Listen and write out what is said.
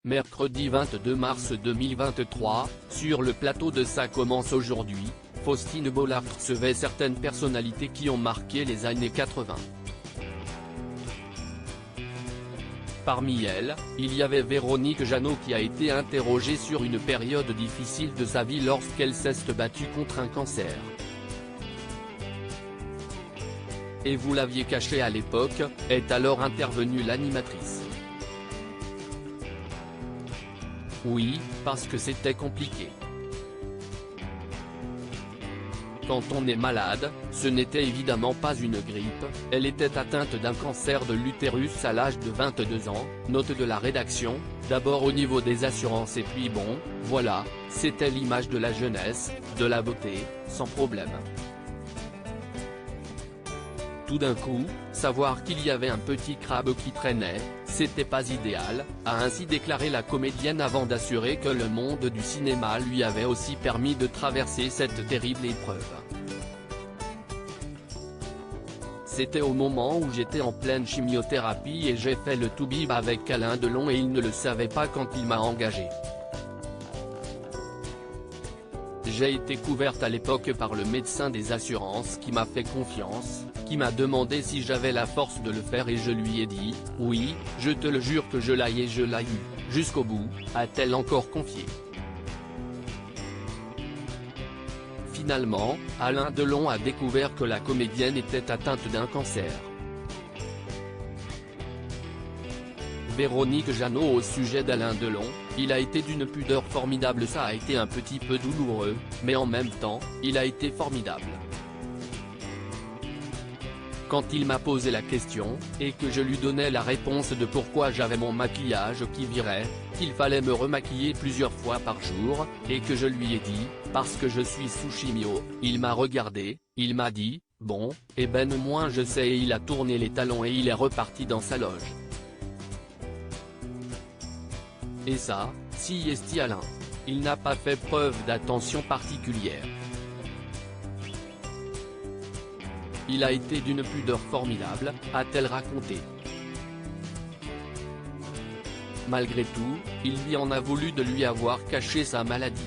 Mercredi 22 mars 2023, sur le plateau de Ça commence aujourd'hui, Faustine Bollard recevait certaines personnalités qui ont marqué les années 80. Parmi elles, il y avait Véronique Jeannot qui a été interrogée sur une période difficile de sa vie lorsqu'elle s'est battue contre un cancer. Et vous l'aviez caché à l'époque, est alors intervenue l'animatrice. Oui, parce que c'était compliqué. Quand on est malade, ce n'était évidemment pas une grippe, elle était atteinte d'un cancer de l'utérus à l'âge de 22 ans, note de la rédaction, d'abord au niveau des assurances et puis bon, voilà, c'était l'image de la jeunesse, de la beauté, sans problème. Tout d'un coup, savoir qu'il y avait un petit crabe qui traînait, c'était pas idéal, a ainsi déclaré la comédienne avant d'assurer que le monde du cinéma lui avait aussi permis de traverser cette terrible épreuve. C'était au moment où j'étais en pleine chimiothérapie et j'ai fait le toubib avec Alain Delon et il ne le savait pas quand il m'a engagé. J'ai été couverte à l'époque par le médecin des assurances qui m'a fait confiance, qui m'a demandé si j'avais la force de le faire et je lui ai dit, oui, je te le jure que je l'ai et je l'ai eu, jusqu'au bout, a-t-elle encore confié. Finalement, Alain Delon a découvert que la comédienne était atteinte d'un cancer. Véronique Jeannot au sujet d'Alain Delon, il a été d'une pudeur formidable. Ça a été un petit peu douloureux, mais en même temps, il a été formidable. Quand il m'a posé la question, et que je lui donnais la réponse de pourquoi j'avais mon maquillage qui virait, qu'il fallait me remaquiller plusieurs fois par jour, et que je lui ai dit, parce que je suis sous chimio, il m'a regardé, il m'a dit, bon, eh ben moins je sais et il a tourné les talons et il est reparti dans sa loge. Et ça, si est Alain. Il n'a pas fait preuve d'attention particulière. Il a été d'une pudeur formidable, a-t-elle raconté. Malgré tout, il lui en a voulu de lui avoir caché sa maladie.